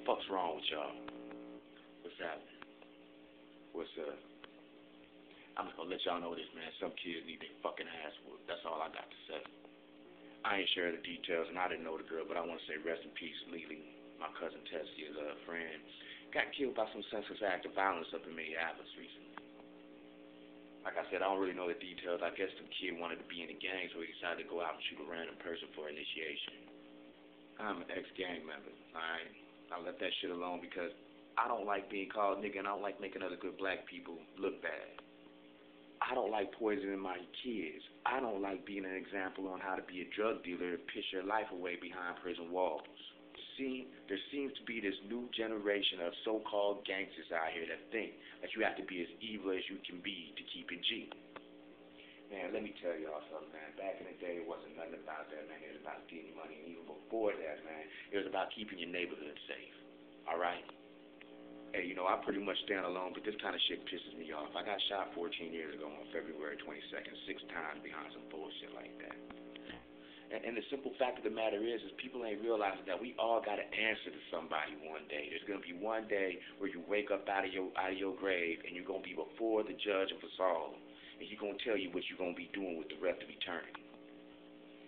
Fuck's wrong with y'all? What's happening? What's up? I'm just gonna let y'all know this, man. Some kids need their fucking ass whooped. That's all I got to say. I ain't share the details, and I didn't know the girl, but I want to say rest in peace, LeLe. My cousin Tessia's friend got killed by some senseless act of violence up in Minneapolis recently. Like I said, I don't really know the details. I guess the kid wanted to be in the gang, so he decided to go out and shoot a random person for initiation. I'm an ex-gang member, alright? I let that shit alone because I don't like being called nigga, and I don't like making other good black people look bad. I don't like poisoning my kids. I don't like being an example on how to be a drug dealer and piss your life away behind prison walls. See, there seems to be this new generation of so-called gangsters out here that think that you have to be as evil as you can be to keep it G. Man, let me tell y'all something, man. Back in the day, it wasn't nothing about that, man. It was about getting money. And even before that, man, it was about keeping your neighborhood safe. All right? Hey, you know, I pretty much stand alone, but this kind of shit pisses me off. I got shot 14 years ago on February 22nd, 6 times behind some bullshit like that. And the simple fact of the matter is people ain't realizing that we all got to answer to somebody one day. There's going to be one day where you wake up out of your grave and you're going to be before the judge of us all, and he's going to tell you what you're going to be doing with the rest of eternity.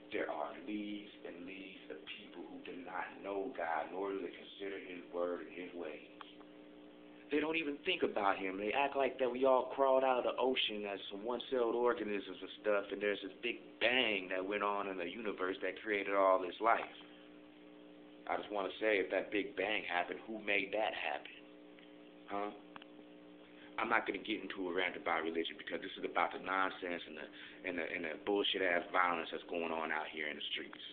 There are leagues and leagues of people who do not know God, nor do they consider his word and his ways. They don't even think about him. They act like that we all crawled out of the ocean as some one-celled organisms and stuff, and there's this big bang that went on in the universe that created all this life. I just want to say, if that big bang happened, who made that happen? Huh? I'm not going to get into a rant about religion because this is about the nonsense and the bullshit-ass violence that's going on out here in the streets.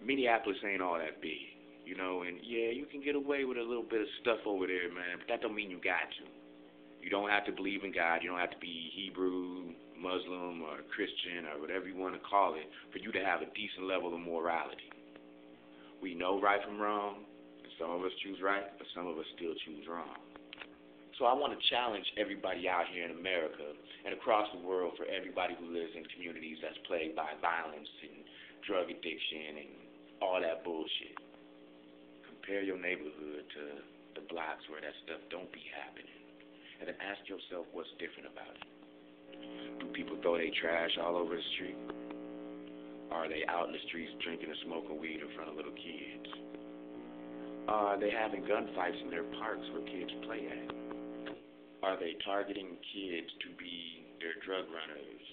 Minneapolis ain't all that big. You know, and yeah, you can get away with a little bit of stuff over there, man, but that don't mean you got to. You don't have to believe in God. You don't have to be Hebrew, Muslim, or Christian, or whatever you want to call it, for you to have a decent level of morality. We know right from wrong, and some of us choose right, but some of us still choose wrong. So I want to challenge everybody out here in America and across the world, for everybody who lives in communities that's plagued by violence and drug addiction and all that bullshit. Compare your neighborhood to the blocks where that stuff don't be happening, and then ask yourself what's different about it. Do people throw their trash all over the street? Are they out in the streets drinking and smoking weed in front of little kids? Are they having gunfights in their parks where kids play at? Are they targeting kids to be their drug runners?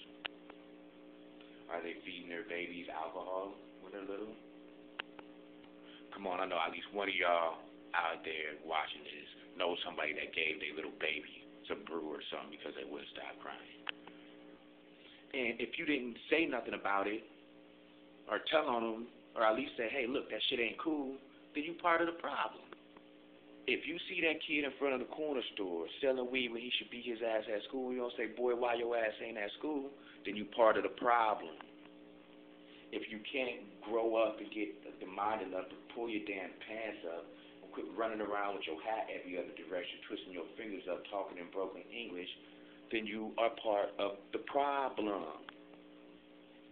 Are they feeding their babies alcohol when they're little? Come on, I know at least one of y'all out there watching this knows somebody that gave their little baby some brew or something because they wouldn't stop crying. And if you didn't say nothing about it, or tell on them, or at least say, hey, look, that shit ain't cool, then you part of the problem. If you see that kid in front of the corner store selling weed when he should be his ass at school, you don't say, boy, why your ass ain't at school, then you part of the problem. If you can't grow up and get the mind enough to pull your damn pants up and quit running around with your hat every other direction, twisting your fingers up, talking in broken English, then you are part of the problem.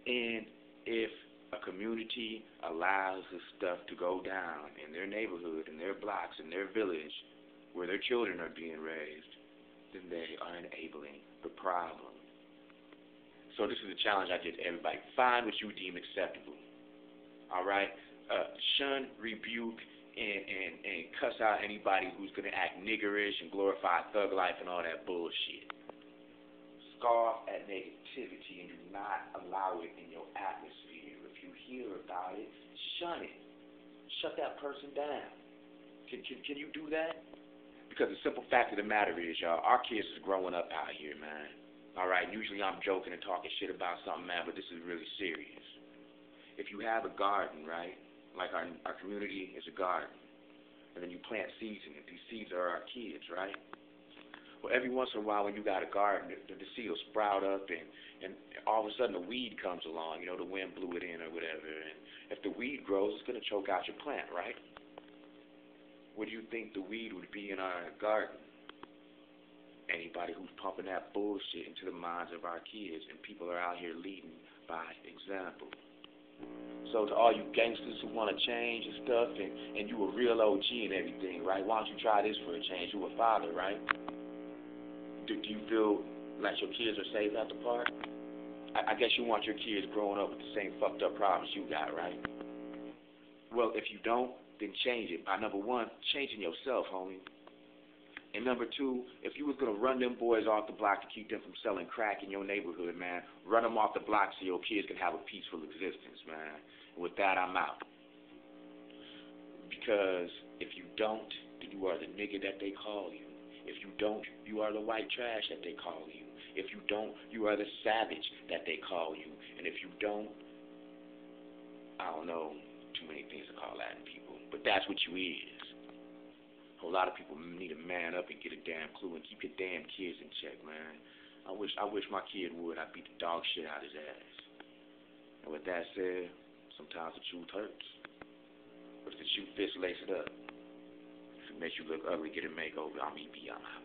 And if a community allows this stuff to go down in their neighborhood, in their blocks, in their village, where their children are being raised, then they are enabling the problem. So this is a challenge I give to everybody. Find what you deem acceptable. All right? Shun, rebuke, and cuss out anybody who's going to act niggerish and glorify thug life and all that bullshit. Scoff at negativity and do not allow it in your atmosphere. If you hear about it, shun it. Shut that person down. Can you do that? Because the simple fact of the matter is, y'all, our kids is growing up out here, man. All right, usually I'm joking and talking shit about something, man, but this is really serious. If you have a garden, right, like our community is a garden, and then you plant seeds in it. These seeds are our kids, right? Well, every once in a while when you got a garden, the seed will sprout up, and all of a sudden a weed comes along, you know, the wind blew it in or whatever, and if the weed grows, it's going to choke out your plant, right? What do you think the weed would be in our garden? Anybody who's pumping that bullshit into the minds of our kids, and people are out here leading by example. So to all you gangsters who want to change and stuff, and you a real OG and everything, right? Why don't you try this for a change? You a father, right? Do you feel like your kids are safe at the park? I guess you want your kids growing up with the same fucked up problems you got, right? Well, if you don't, then change it. By number one, changing yourself, homie. And number two, if you was going to run them boys off the block to keep them from selling crack in your neighborhood, man, run them off the block so your kids can have a peaceful existence, man. And with that, I'm out. Because if you don't, then you are the nigga that they call you. If you don't, you are the white trash that they call you. If you don't, you are the savage that they call you. And if you don't, I don't know too many things to call Latin people, but that's what you is. A whole lot of people need to man up and get a damn clue and keep your damn kids in check, man. I wish my kid would. I'd beat the dog shit out of his ass. And with that said, sometimes the truth hurts. But if the shoe fits, lace it up. If it makes you look ugly, get a makeover. I'm EP, I'm out.